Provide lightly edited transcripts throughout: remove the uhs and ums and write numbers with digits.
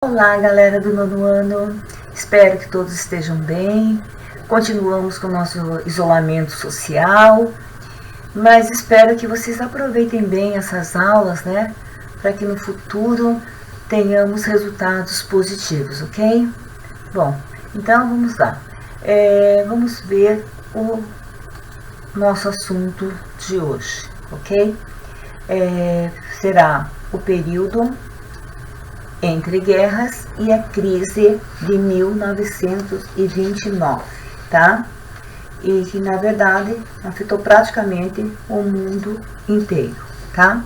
Olá, galera do nono ano, espero que todos estejam bem. Continuamos com o nosso isolamento social, mas espero que vocês aproveitem bem essas aulas, né? Para que no futuro tenhamos resultados positivos, ok? Bom, então vamos lá. Vamos ver o nosso assunto de hoje, ok? Será o período entre guerras e a crise de 1929, tá? E que, na verdade, afetou praticamente o mundo inteiro, tá?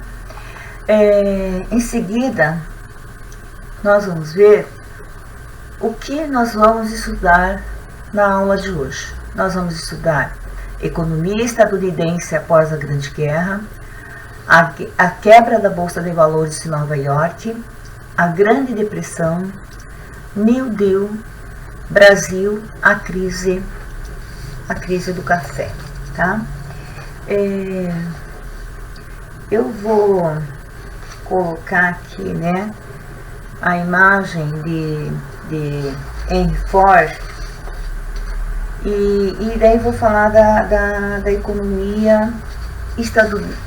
Em seguida, nós vamos ver o que nós vamos estudar na aula de hoje. Nós vamos estudar economia estadunidense após a Grande Guerra, a quebra da Bolsa de Valores de Nova York, a Grande Depressão, New Deal, Brasil, a crise do café, tá? Eu vou colocar aqui, né, a imagem de Henry Ford e daí vou falar da economia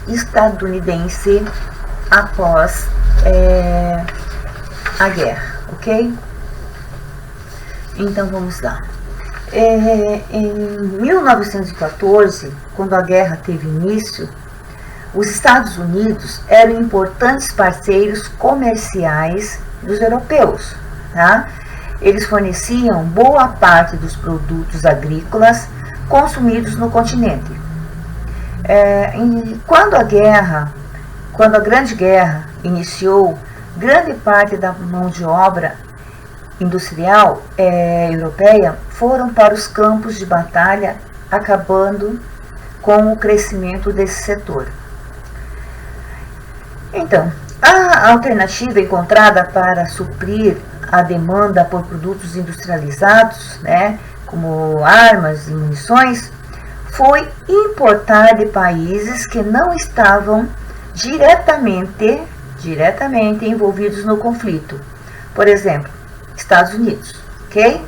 estadunidense após a guerra, ok? Então vamos lá. Em 1914, quando a guerra teve início, os Estados Unidos eram importantes parceiros comerciais dos europeus, tá? Eles forneciam boa parte dos produtos agrícolas consumidos no continente. Quando a Grande Guerra iniciou, grande parte da mão de obra industrial europeia foram para os campos de batalha, acabando com o crescimento desse setor. Então, a alternativa encontrada para suprir a demanda por produtos industrializados, né, como armas e munições, foi importar de países que não estavam diretamente envolvidos no conflito. Por exemplo, Estados Unidos, ok?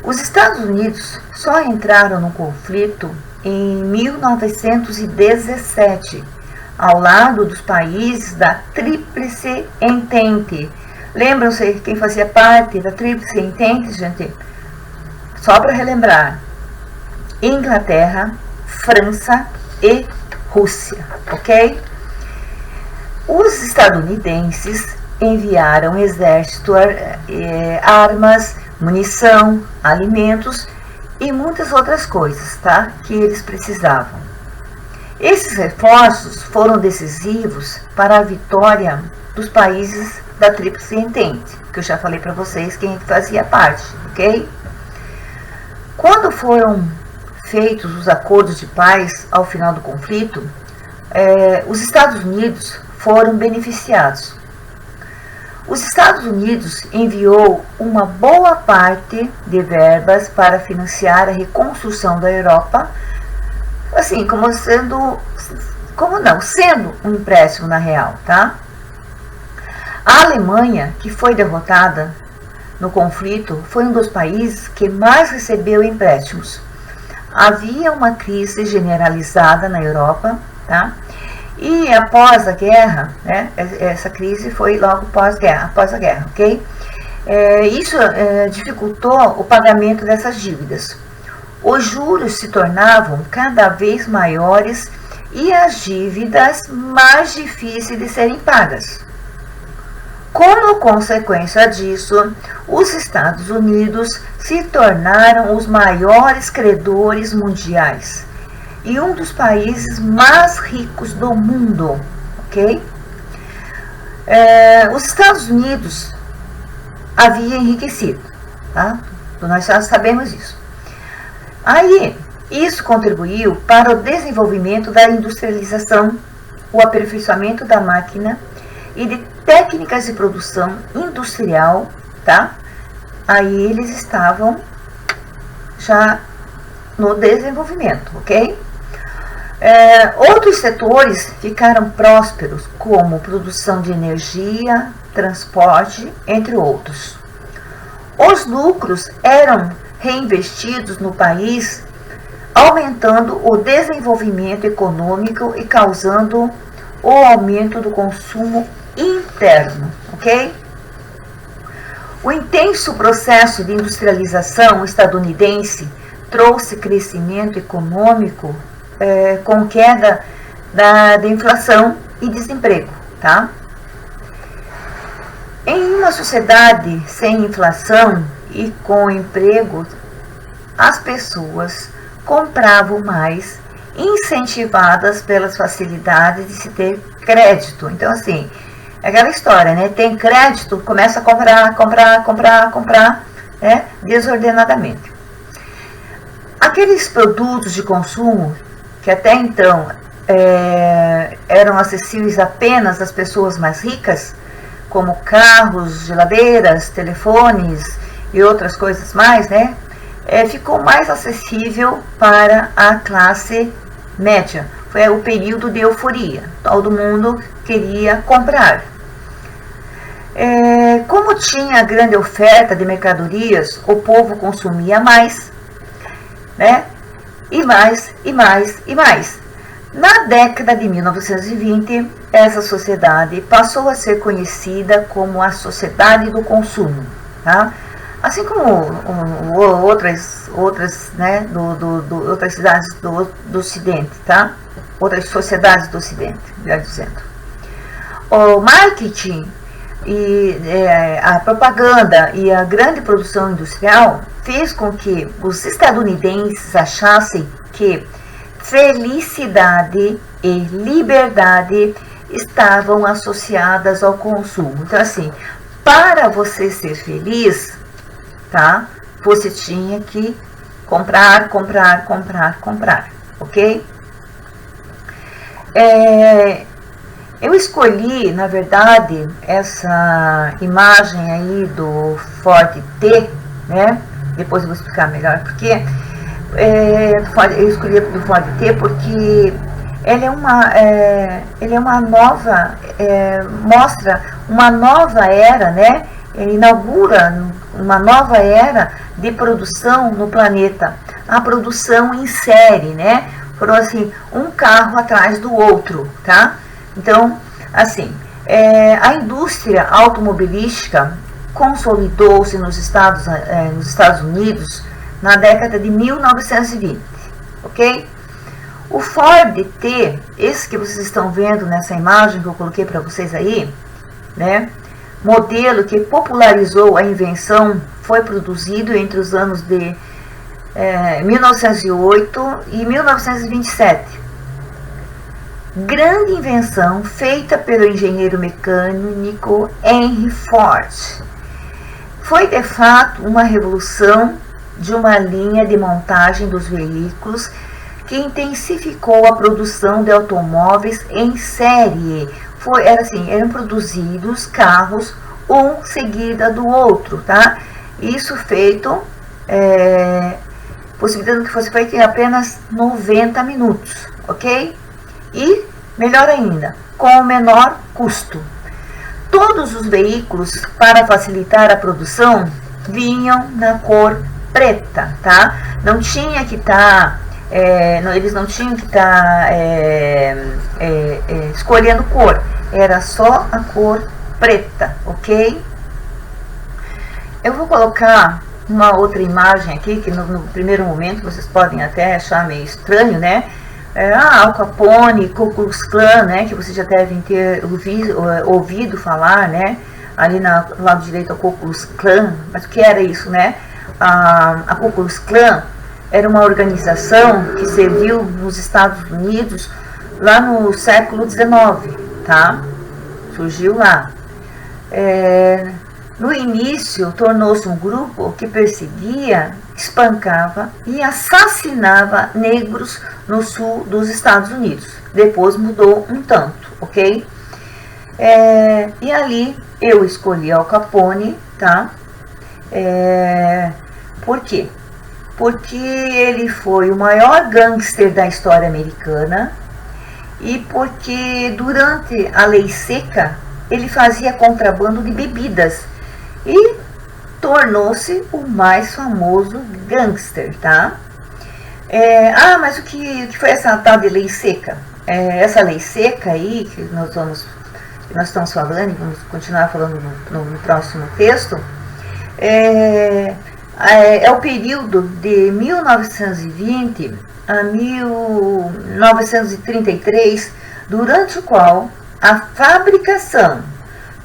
Os Estados Unidos só entraram no conflito em 1917, ao lado dos países da Tríplice Entente. Lembram-se quem fazia parte da Tríplice Entente, gente? Só para relembrar: Inglaterra, França e Rússia, ok? Os estadunidenses enviaram exército, armas, munição, alimentos e muitas outras coisas, tá? Que eles precisavam. Esses reforços foram decisivos para a vitória dos países da Tríplice Entente, que eu já falei para vocês quem fazia parte, ok? Quando foram feitos os acordos de paz ao final do conflito, os Estados Unidos foram beneficiados. Os Estados Unidos enviou uma boa parte de verbas para financiar a reconstrução da Europa, assim, sendo um empréstimo na real, tá? A Alemanha, que foi derrotada no conflito, foi um dos países que mais recebeu empréstimos. Havia uma crise generalizada na Europa, tá? E após a guerra, né, essa crise foi logo após a guerra, ok? Isso dificultou o pagamento dessas dívidas. Os juros se tornavam cada vez maiores e as dívidas mais difíceis de serem pagas. Como consequência disso, os Estados Unidos se tornaram os maiores credores mundiais e um dos países mais ricos do mundo, ok? Os Estados Unidos havia enriquecido, tá? Então, nós já sabemos isso. Aí, isso contribuiu para o desenvolvimento da industrialização, o aperfeiçoamento da máquina e de técnicas de produção industrial, tá? Aí eles estavam já no desenvolvimento, ok? Outros setores ficaram prósperos, como produção de energia, transporte, entre outros. Os lucros eram reinvestidos no país, aumentando o desenvolvimento econômico e causando o aumento do consumo interno, ok? O intenso processo de industrialização estadunidense trouxe crescimento econômico com queda da inflação e desemprego, tá? Em uma sociedade sem inflação e com emprego, as pessoas compravam mais, incentivadas pelas facilidades de se ter crédito. Então, assim, é aquela história, né? Tem crédito, começa a comprar, né? Desordenadamente. Aqueles produtos de consumo que até então eram acessíveis apenas às pessoas mais ricas, como carros, geladeiras, telefones e outras coisas mais, né? Ficou mais acessível para a classe média. Foi o período de euforia. Todo mundo queria comprar. Como tinha grande oferta de mercadorias, o povo consumia mais, né? E mais, e mais, e mais. Na década de 1920, essa sociedade passou a ser conhecida como a sociedade do consumo, tá? Assim como outras, né, outras cidades do Ocidente, tá? Outras sociedades do Ocidente, melhor dizendo. O marketing e a propaganda e a grande produção industrial fez com que os estadunidenses achassem que felicidade e liberdade estavam associadas ao consumo. Então, assim, para você ser feliz, tá? Você tinha que comprar, ok? Eu escolhi, na verdade, essa imagem aí do Ford T, né? Depois eu vou explicar melhor porque eu escolhi do Ford T porque ele é uma nova, mostra uma nova era, né? Inaugura uma nova era de produção no planeta, a produção em série, né? Foram assim, um carro atrás do outro, tá? Então, assim, a indústria automobilística consolidou-se nos Estados Unidos na década de 1920, ok? O Ford T, esse que vocês estão vendo nessa imagem que eu coloquei para vocês aí, né? Modelo que popularizou a invenção, foi produzido entre os anos de 1908 e 1927. Grande invenção feita pelo engenheiro mecânico Henry Ford. Foi de fato uma revolução de uma linha de montagem dos veículos que intensificou a produção de automóveis em série. Eram produzidos carros um seguida do outro, tá? Isso feito, possibilitando que fosse feito em apenas 90 minutos, ok? E, melhor ainda, com o menor custo. Todos os veículos, para facilitar a produção, vinham na cor preta, tá? Não tinha que estar... eles não tinham que estar escolhendo cor, era só a cor preta, ok? Eu vou colocar uma outra imagem aqui, que no primeiro momento vocês podem até achar meio estranho, né? Al Capone, Ku Klux Klan, né? Que vocês já devem ter ouvido falar, né? Ali no lado direito, a Ku Klux Klan. Mas o que era isso, né? A Ku Klux Klan era uma organização que serviu nos Estados Unidos lá no século XIX, tá? Surgiu lá. No início, tornou-se um grupo que perseguia, espancava e assassinava negros no sul dos Estados Unidos. Depois mudou um tanto, ok? E ali eu escolhi Al Capone, tá? Por quê? porque ele foi o maior gangster da história americana e porque durante a lei seca ele fazia contrabando de bebidas e tornou-se o mais famoso gangster, tá? Mas o que foi essa tal de lei seca? Essa lei seca aí, que nós estamos falando e vamos continuar falando no próximo texto, é o período de 1920 a 1933, durante o qual a fabricação,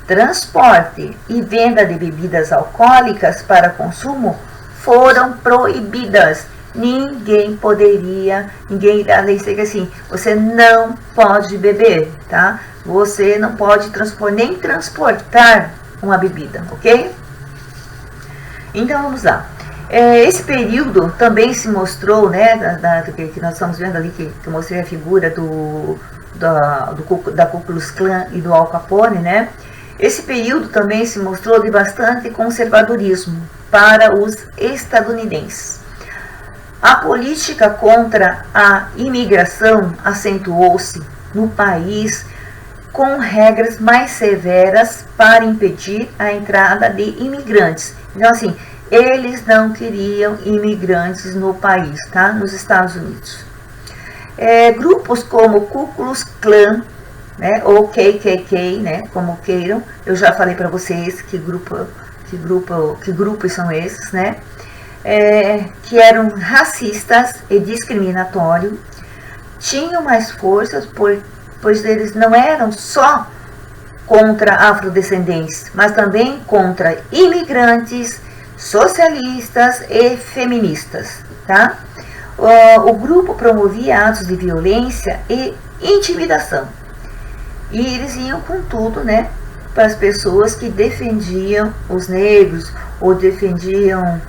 transporte e venda de bebidas alcoólicas para consumo foram proibidas. A lei seca assim, você não pode beber, tá? Você não pode nem transportar uma bebida, ok? Então vamos lá. Esse período também se mostrou, né, que nós estamos vendo ali, que eu mostrei a figura da Ku Klux Klan e do Al Capone, né? Esse período também se mostrou de bastante conservadorismo para os estadunidenses. A política contra a imigração acentuou-se no país com regras mais severas para impedir a entrada de imigrantes. Então, assim, eles não queriam imigrantes no país, tá? Nos Estados Unidos. Grupos como Ku Klux Klan, né, ou KKK, né, como queiram, eu já falei para vocês que grupos são esses, né? Que eram racistas e discriminatórios, tinham mais forças, pois eles não eram só contra afrodescendentes, mas também contra imigrantes, socialistas e feministas, tá? O grupo promovia atos de violência e intimidação, e eles iam com tudo, né, para as pessoas que defendiam os negros, ou defendiam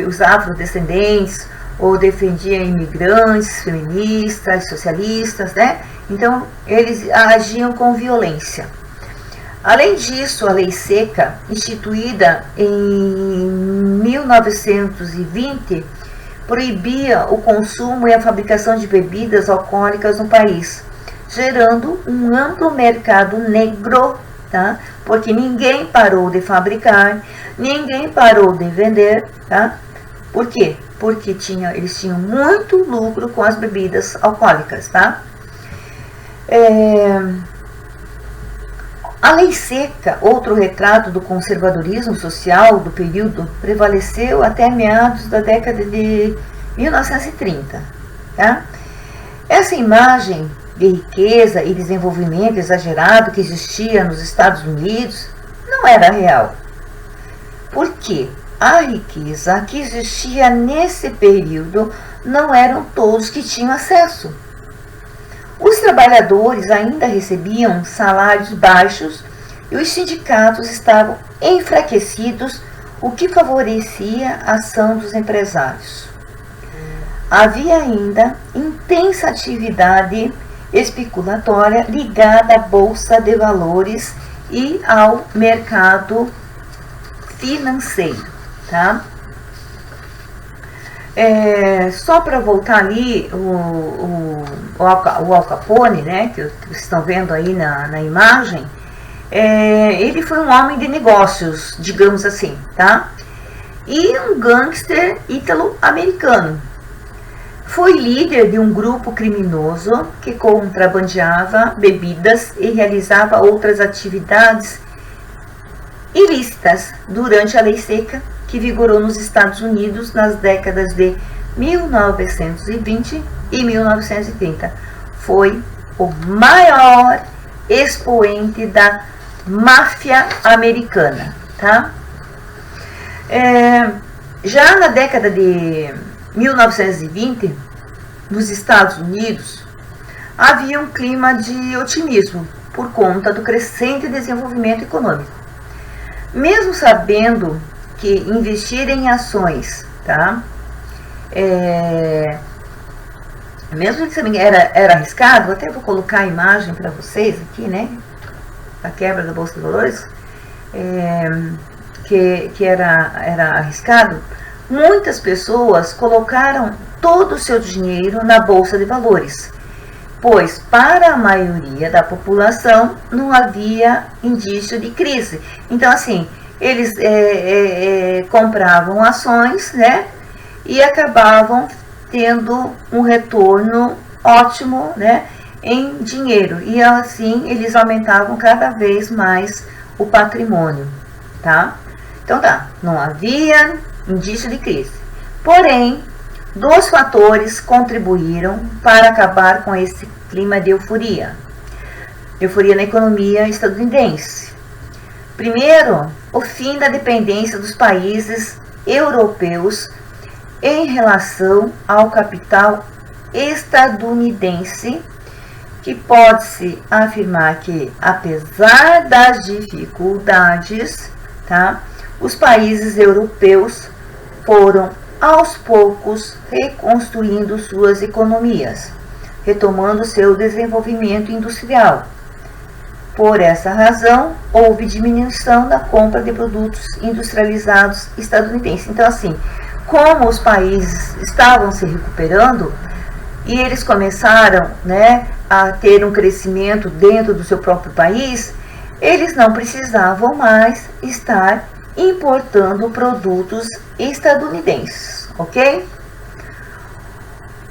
os afrodescendentes, ou defendiam imigrantes, feministas, socialistas, né? Então, eles agiam com violência. Além disso, a lei seca, instituída em 1920, proibia o consumo e a fabricação de bebidas alcoólicas no país, gerando um amplo mercado negro, tá? Porque ninguém parou de fabricar, ninguém parou de vender, tá? Por quê? Porque eles tinham muito lucro com as bebidas alcoólicas, tá? A lei seca, outro retrato do conservadorismo social do período, prevaleceu até meados da década de 1930, tá? Essa imagem de riqueza e desenvolvimento exagerado que existia nos Estados Unidos não era real. Por quê? A riqueza que existia nesse período não eram todos que tinham acesso. Os trabalhadores ainda recebiam salários baixos e os sindicatos estavam enfraquecidos, o que favorecia a ação dos empresários. Havia ainda intensa atividade especulatória ligada à bolsa de valores e ao mercado financeiro, tá? Só para voltar ali, o Al Capone, né, que vocês estão vendo aí na imagem, ele foi um homem de negócios, digamos assim, tá? E um gangster ítalo-americano. Foi líder de um grupo criminoso que contrabandeava bebidas e realizava outras atividades ilícitas durante a lei seca que vigorou nos Estados Unidos nas décadas de 1920 e 1930. Foi o maior expoente da máfia americana, tá? Já na década de 1920, nos Estados Unidos, havia um clima de otimismo por conta do crescente desenvolvimento econômico. Mesmo sabendo que investir em ações, tá? Mesmo que era arriscado, até vou colocar a imagem para vocês aqui, né? A quebra da Bolsa de Valores, que era arriscado, muitas pessoas colocaram todo o seu dinheiro na bolsa de valores, pois para a maioria da população não havia indício de crise. Então, assim, eles compravam ações, né, e acabavam tendo um retorno ótimo, né, em dinheiro, e assim eles aumentavam cada vez mais o patrimônio, tá? Então tá, não havia indício de crise. Porém, 2 fatores contribuíram para acabar com esse clima de euforia na economia estadunidense. Primeiro, o fim da dependência dos países europeus em relação ao capital estadunidense, que pode-se afirmar que, apesar das dificuldades, tá, os países europeus foram aos poucos reconstruindo suas economias, retomando seu desenvolvimento industrial. Por essa razão, houve diminuição da compra de produtos industrializados estadunidenses. Então, assim, como os países estavam se recuperando e eles começaram, né, a ter um crescimento dentro do seu próprio país, eles não precisavam mais estar importando produtos estadunidenses, ok?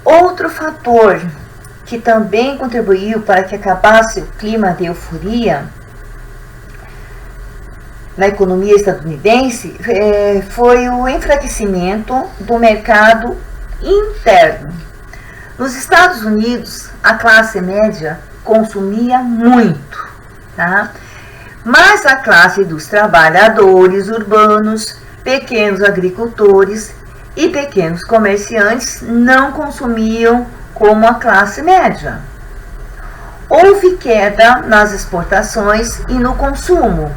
Outro fator que também contribuiu para que acabasse o clima de euforia na economia estadunidense foi o enfraquecimento do mercado interno. Nos Estados Unidos, a classe média consumia muito, tá? Mas a classe dos trabalhadores urbanos, pequenos agricultores e pequenos comerciantes não consumiam como a classe média. Houve queda nas exportações e no consumo.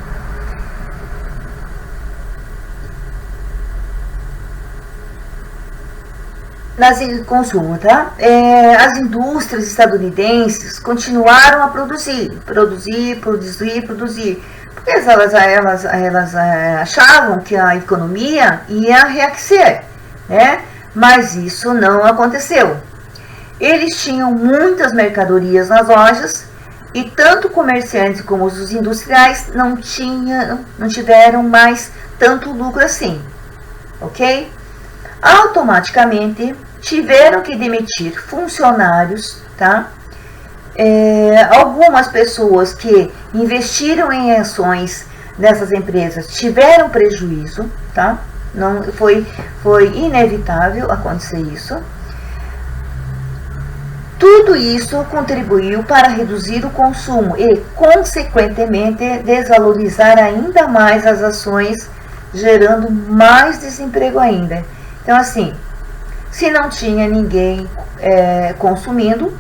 Tá? As indústrias estadunidenses continuaram a produzir, porque elas achavam que a economia ia reaquecer, né? Mas isso não aconteceu. Eles tinham muitas mercadorias nas lojas e tanto comerciantes como os industriais não tiveram mais tanto lucro assim, ok? Automaticamente tiveram que demitir funcionários, tá? Algumas pessoas que investiram em ações dessas empresas tiveram prejuízo, tá? Não foi inevitável acontecer isso. Tudo isso contribuiu para reduzir o consumo e, consequentemente, desvalorizar ainda mais as ações, gerando mais desemprego ainda. Então, assim, se não tinha ninguém consumindo,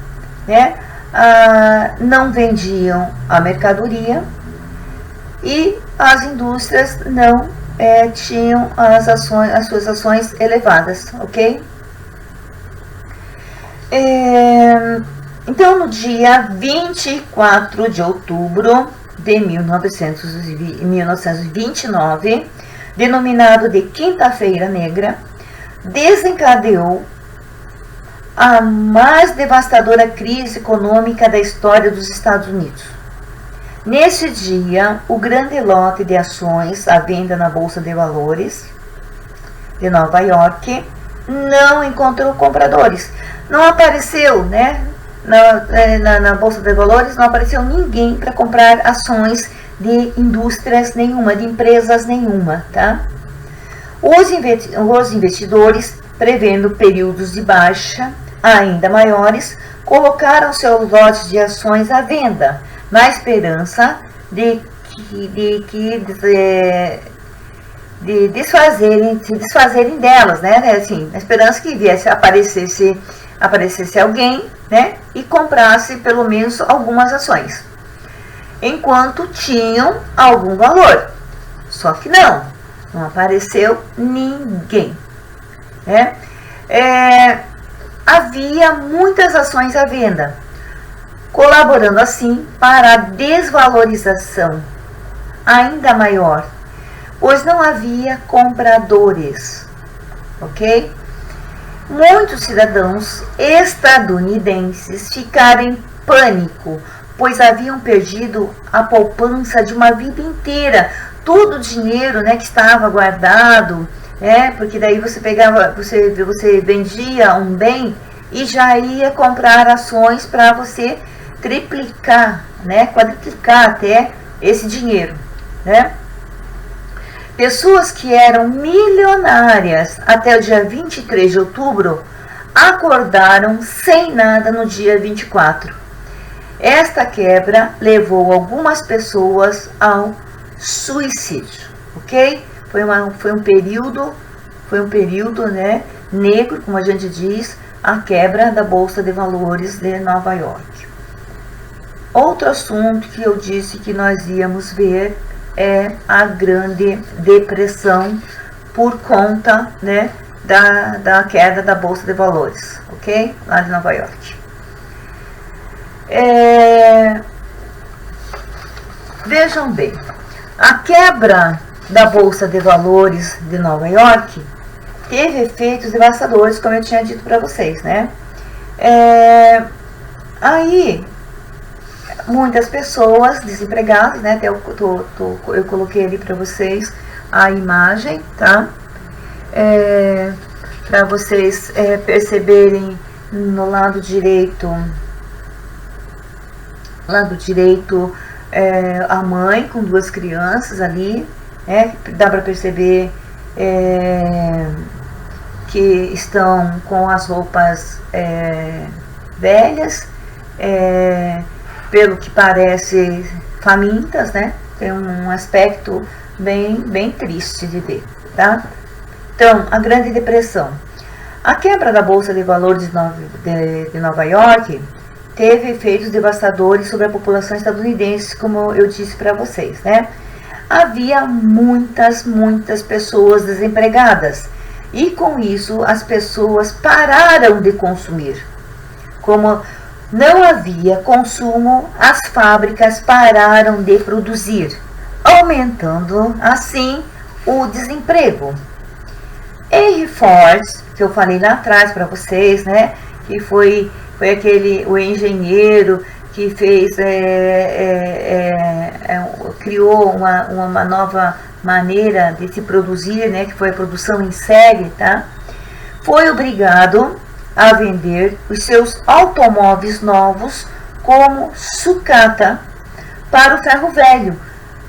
né, não vendiam a mercadoria e as indústrias não tinham as suas ações elevadas, ok? Então, no dia 24 de outubro de 1929, denominado de Quinta-feira Negra, desencadeou a mais devastadora crise econômica da história dos Estados Unidos. Nesse dia, o grande lote de ações à venda na Bolsa de Valores de Nova York não encontrou compradores. Não apareceu, né? Na Bolsa de Valores não apareceu ninguém para comprar ações de indústrias nenhuma, de empresas nenhuma, tá? Os investidores, prevendo períodos de baixa ainda maiores, colocaram seus lotes de ações à venda, na esperança de se desfazerem delas, né? Assim, na esperança que aparecesse alguém, né? E comprasse pelo menos algumas ações, enquanto tinham algum valor. Só que não apareceu ninguém, né? Havia muitas ações à venda, colaborando assim para a desvalorização ainda maior, pois não havia compradores. ok? Muitos cidadãos estadunidenses ficaram em pânico, pois haviam perdido a poupança de uma vida inteira, todo o dinheiro, né, que estava guardado, porque daí você pegava, você vendia um bem e já ia comprar ações para você triplicar, né, quadruplicar até esse dinheiro, né? Pessoas que eram milionárias até o dia 23 de outubro acordaram sem nada no dia 24. Esta quebra levou algumas pessoas ao suicídio, ok? Foi um período, né, negro, como a gente diz, a quebra da Bolsa de Valores de Nova York. Outro assunto que eu disse que nós íamos ver é a Grande Depressão por conta, né, da queda da Bolsa de Valores, ok? Lá de Nova York. Vejam bem, a quebra da Bolsa de Valores de Nova York teve efeitos devastadores, como eu tinha dito para vocês, né? Aí, muitas pessoas desempregadas, né? Até eu coloquei ali para vocês a imagem, tá? Para vocês perceberem no lado direito, a mãe com duas crianças ali, dá para perceber que estão com as roupas velhas, pelo que parece famintas, né? Tem um aspecto bem triste de ver, tá? Então, a Grande Depressão. A quebra da Bolsa de Valores de Nova York teve efeitos devastadores sobre a população estadunidense, como eu disse para vocês, né? Havia muitas pessoas desempregadas e com isso as pessoas pararam de consumir. Como não havia consumo, as fábricas pararam de produzir, aumentando assim o desemprego. Henry Ford, que eu falei lá atrás para vocês, né, que foi o engenheiro que fez, criou uma nova maneira de se produzir, né, que foi a produção em série, tá? Foi obrigado a vender os seus automóveis novos como sucata para o ferro velho,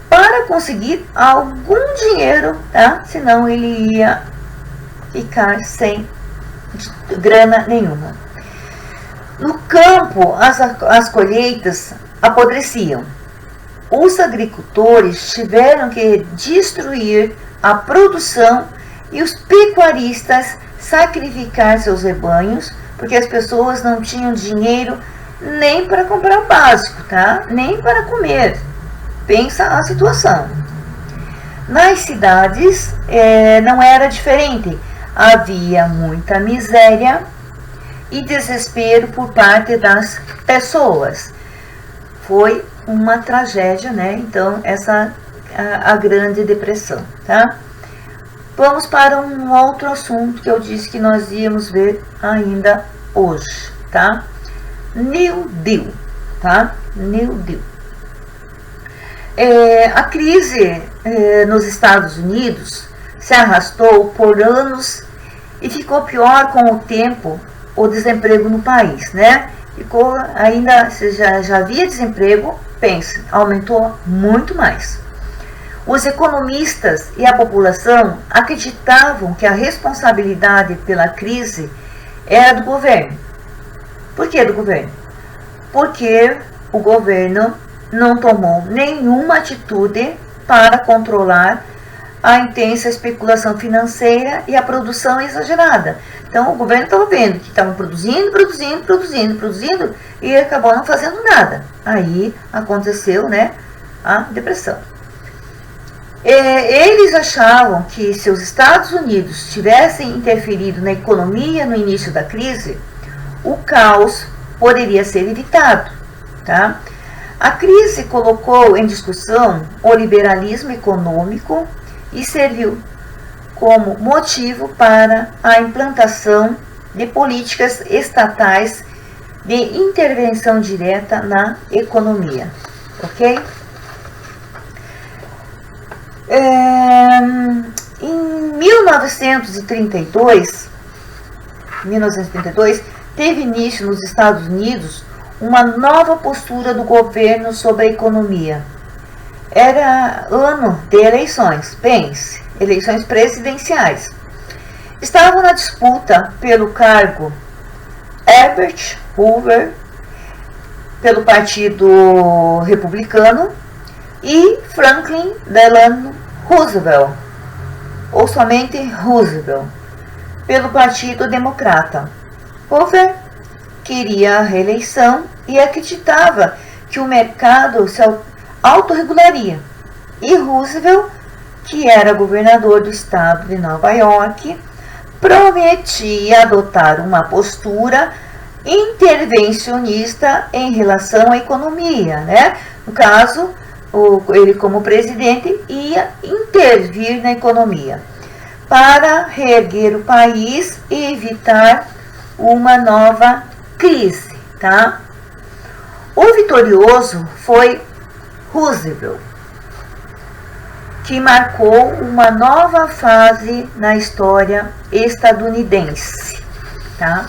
para conseguir algum dinheiro, tá? Senão ele ia ficar sem grana nenhuma. No campo, as colheitas apodreciam. Os agricultores tiveram que destruir a produção e os pecuaristas sacrificar seus rebanhos, porque as pessoas não tinham dinheiro nem para comprar o básico, tá? Nem para comer. Pensa a situação. Nas cidades não era diferente. Havia muita miséria e desespero por parte das pessoas. Foi uma tragédia, né? Então, a Grande Depressão, tá? Vamos para um outro assunto que eu disse que nós íamos ver ainda hoje, tá? New Deal, tá? New Deal. A crise nos Estados Unidos se arrastou por anos e ficou pior com o tempo o desemprego no país, né? Ficou ainda, se já havia desemprego, pense, aumentou muito mais. Os economistas e a população acreditavam que a responsabilidade pela crise era do governo. Por que do governo? Porque o governo não tomou nenhuma atitude para controlar a intensa especulação financeira e a produção exagerada. Então, o governo estava vendo que estavam produzindo e acabou não fazendo nada. Aí aconteceu, né, a depressão. Eles achavam que se os Estados Unidos tivessem interferido na economia no início da crise, o caos poderia ser evitado, tá? A crise colocou em discussão o liberalismo econômico e serviu como motivo para a implantação de políticas estatais de intervenção direta na economia, ok? Em 1932, teve início nos Estados Unidos uma nova postura do governo sobre a economia. Era ano de eleições, pense, eleições presidenciais. Estavam na disputa pelo cargo Herbert Hoover, pelo Partido Republicano, e Franklin Delano Roosevelt, ou somente Roosevelt, pelo Partido Democrata. Hoover queria a reeleição e acreditava que o mercado se autorregularia. E Roosevelt, que era governador do estado de Nova York, prometia adotar uma postura intervencionista em relação à economia, né? No caso, ele como presidente ia intervir na economia para reerguer o país e evitar uma nova crise, tá? O vitorioso foi Roosevelt, que marcou uma nova fase na história estadunidense, tá?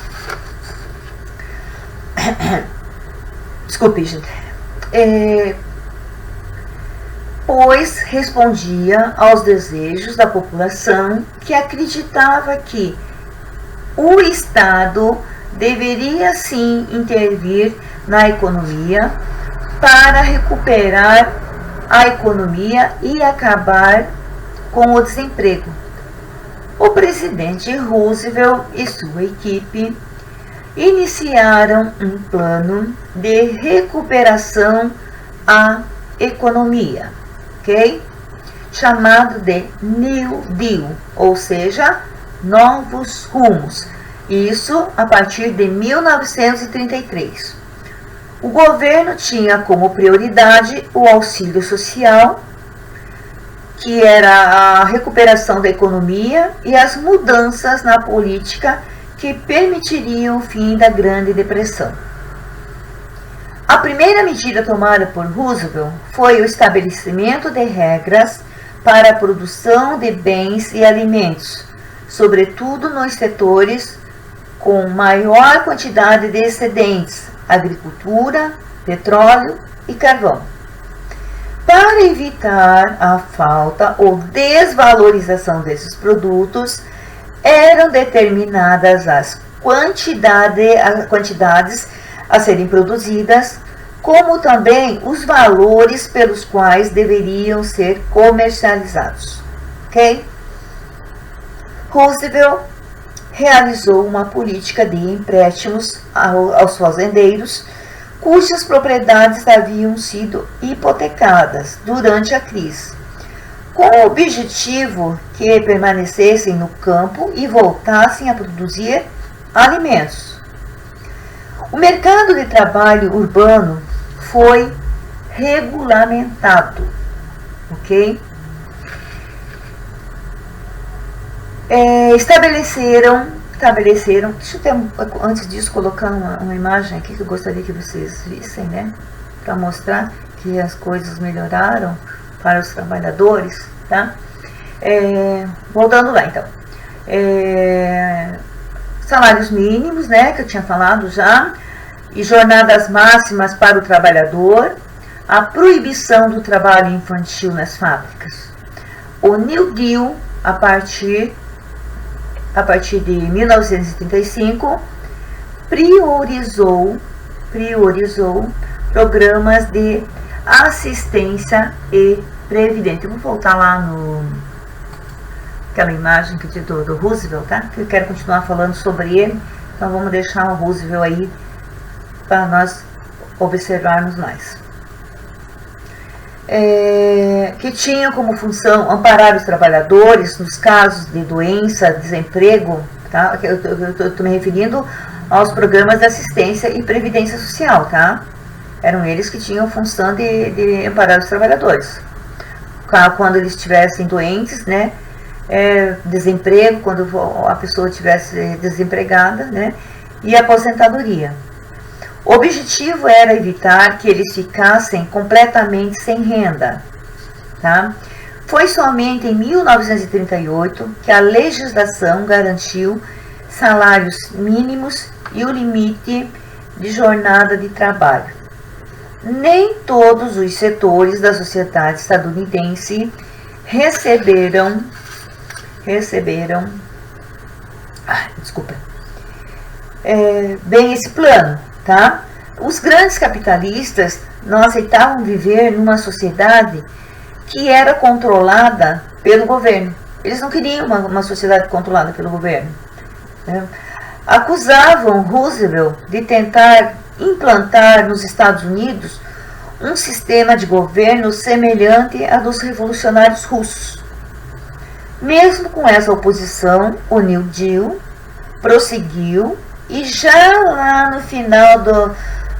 Desculpe, gente. Pois respondia aos desejos da população que acreditava que o Estado deveria sim intervir na economia para recuperar a economia e acabar com o desemprego. O presidente Roosevelt e sua equipe iniciaram um plano de recuperação à economia, ok? Chamado de New Deal, ou seja, novos rumos. Isso a partir de 1933. O governo tinha como prioridade o auxílio social, que era a recuperação da economia e as mudanças na política que permitiriam o fim da Grande Depressão. A primeira medida tomada por Roosevelt foi o estabelecimento de regras para a produção de bens e alimentos, sobretudo nos setores com maior quantidade de excedentes, agricultura, petróleo e carvão. Para evitar a falta ou desvalorização desses produtos, eram determinadas as quantidades a serem produzidas, como também os valores pelos quais deveriam ser comercializados. Ok? Roosevelt realizou uma política de empréstimos aos fazendeiros, cujas propriedades haviam sido hipotecadas durante a crise, com o objetivo que permanecessem no campo e voltassem a produzir alimentos. O mercado de trabalho urbano foi regulamentado, ok? Estabeleceram, deixa eu ter, antes disso, colocar uma imagem aqui que eu gostaria que vocês vissem, né? Para mostrar que as coisas melhoraram para os trabalhadores, tá? Voltando lá, então. Salários mínimos, né, que eu tinha falado já, e jornadas máximas para o trabalhador, a proibição do trabalho infantil nas fábricas. O New Deal, a partir de 1935, priorizou programas de assistência e previdência. Eu vou voltar lá aquela imagem que do Roosevelt, tá? Que eu quero continuar falando sobre ele, então vamos deixar o Roosevelt aí para nós observarmos mais. Que tinha como função amparar os trabalhadores nos casos de doença, desemprego, tá? Eu estou me referindo aos programas de assistência e previdência social, tá? Eram eles que tinham função de amparar os trabalhadores. Quando eles estivessem doentes, né? desemprego, quando a pessoa estivesse desempregada, né? E aposentadoria. O objetivo era evitar que eles ficassem completamente sem renda, tá? Foi somente em 1938 que a legislação garantiu salários mínimos e o limite de jornada de trabalho. Nem todos os setores da sociedade estadunidense receberam bem esse plano, tá? Os grandes capitalistas não aceitavam viver numa sociedade que era controlada pelo governo. Eles não queriam uma sociedade controlada pelo governo, né? Acusavam Roosevelt de tentar implantar nos Estados Unidos um sistema de governo semelhante a dos revolucionários russos. Mesmo com essa oposição, o New Deal prosseguiu e já lá no final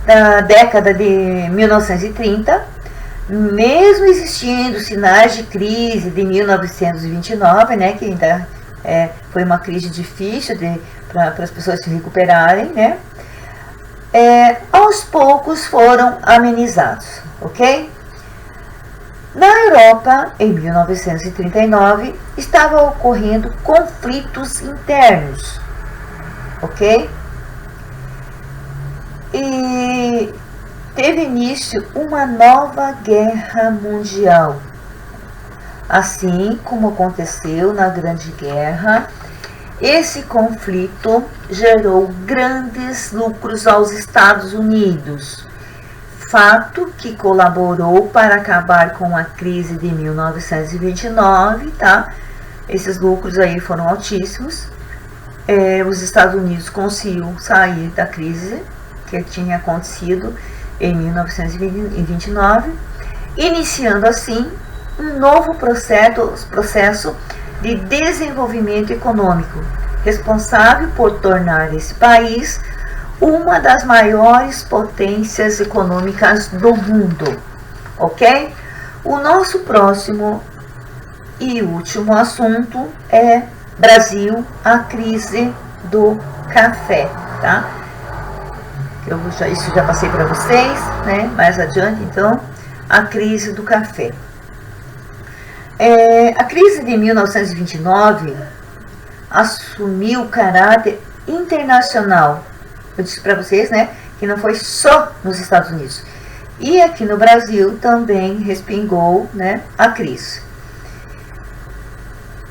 da década de 1930, mesmo existindo sinais de crise de 1929, né, que ainda foi uma crise difícil para as pessoas se recuperarem, né, aos poucos foram amenizados, ok? Na Europa, em 1939, estavam ocorrendo conflitos internos, ok? E teve início uma nova guerra mundial. Assim como aconteceu na Grande Guerra, esse conflito gerou grandes lucros aos Estados Unidos, fato que colaborou para acabar com a crise de 1929, tá? Esses lucros aí foram altíssimos. Os Estados Unidos conseguiram sair da crise que tinha acontecido em 1929, iniciando assim um novo processo de desenvolvimento econômico, responsável por tornar esse país uma das maiores potências econômicas do mundo, ok? O nosso próximo e último assunto é Brasil, a crise do café, tá? Isso já passei para vocês, né? Mais adiante, então, a crise do café. A crise de 1929 assumiu caráter internacional. Eu disse para vocês, né, que não foi só nos Estados Unidos. E aqui no Brasil também respingou, né, a crise.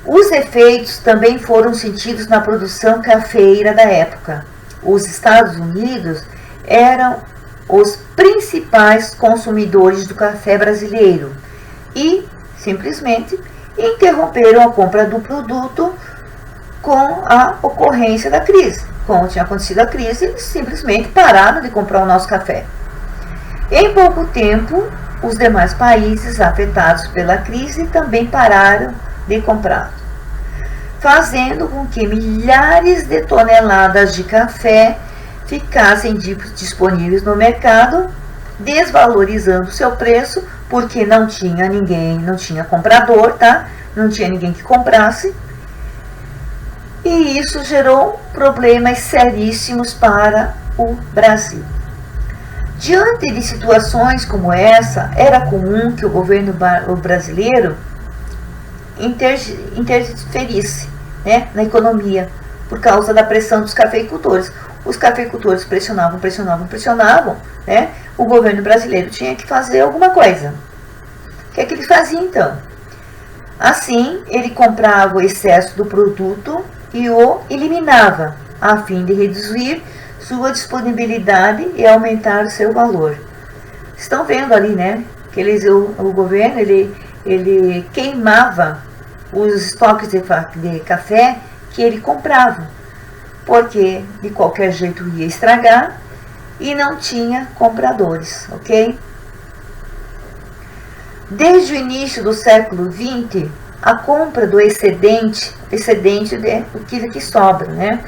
Os efeitos também foram sentidos na produção cafeeira da época. Os Estados Unidos eram os principais consumidores do café brasileiro e simplesmente interromperam a compra do produto com a ocorrência da crise. Como tinha acontecido a crise, eles simplesmente pararam de comprar o nosso café. Em pouco tempo, os demais países afetados pela crise também pararam de comprar, fazendo com que milhares de toneladas de café ficassem disponíveis no mercado, desvalorizando seu preço, porque não tinha comprador, tá? Não tinha ninguém que comprasse. E isso gerou problemas seríssimos para o Brasil. Diante de situações como essa, era comum que o governo brasileiro interferisse, né, na economia, por causa da pressão dos cafeicultores. Os cafeicultores pressionavam, né? O governo brasileiro tinha que fazer alguma coisa. O que é que ele fazia então? Assim, ele comprava o excesso do produto e o eliminava, a fim de reduzir sua disponibilidade e aumentar o seu valor. Estão vendo ali, né? Que o governo ele queimava os estoques de café que ele comprava, porque de qualquer jeito ia estragar e não tinha compradores, ok? Desde o início do século XX, a compra do excedente o que sobra, né,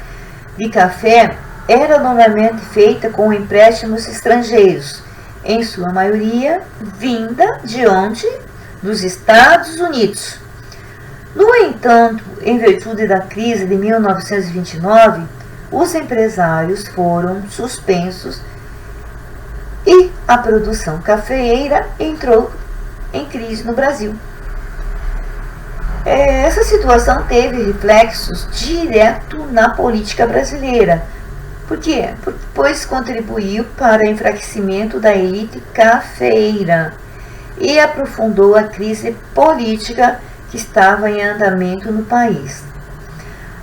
de café, era normalmente feita com empréstimos estrangeiros, em sua maioria vinda de onde? Dos Estados Unidos. No entanto, em virtude da crise de 1929, os empresários foram suspensos e a produção cafeeira entrou em crise no Brasil. Essa situação teve reflexos direto na política brasileira. Por quê? Pois contribuiu para o enfraquecimento da elite cafeeira e aprofundou a crise política que estava em andamento no país.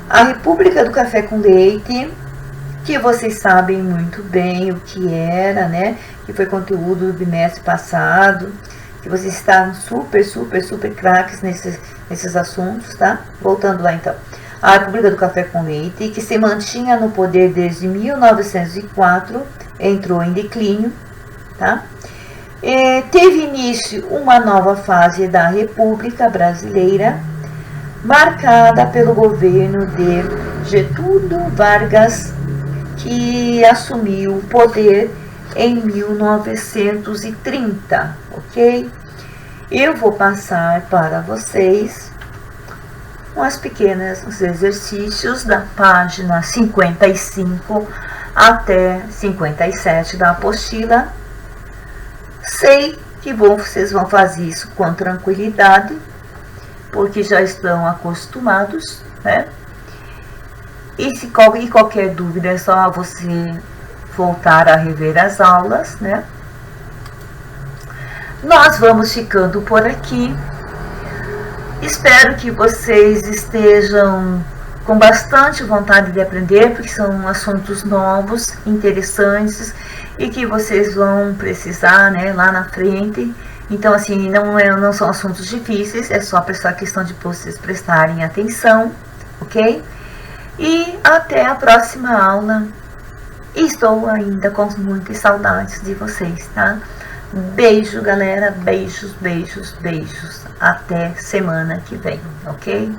A República do Café com Leite, que vocês sabem muito bem o que era, né? Que foi conteúdo do bimestre passado, que vocês estavam super craques nesses assuntos, tá? Voltando lá então. A República do Café com Leite, que se mantinha no poder desde 1904, entrou em declínio, tá? Teve início uma nova fase da República Brasileira, marcada pelo governo de Getúlio Vargas, que assumiu o poder em 1930, ok? Eu vou passar para vocês uns exercícios da página 55 até 57 da apostila. Sei que vocês vão fazer isso com tranquilidade, porque já estão acostumados, né? E qualquer dúvida é só você voltar a rever as aulas, né? Nós vamos ficando por aqui. Espero que vocês estejam com bastante vontade de aprender, porque são assuntos novos, interessantes e que vocês vão precisar, né, lá na frente. Então, assim, não são assuntos difíceis, é só a questão de vocês prestarem atenção, ok? E até a próxima aula. Estou ainda com muitas saudades de vocês, tá? Beijo, galera. Beijos. Até semana que vem, ok?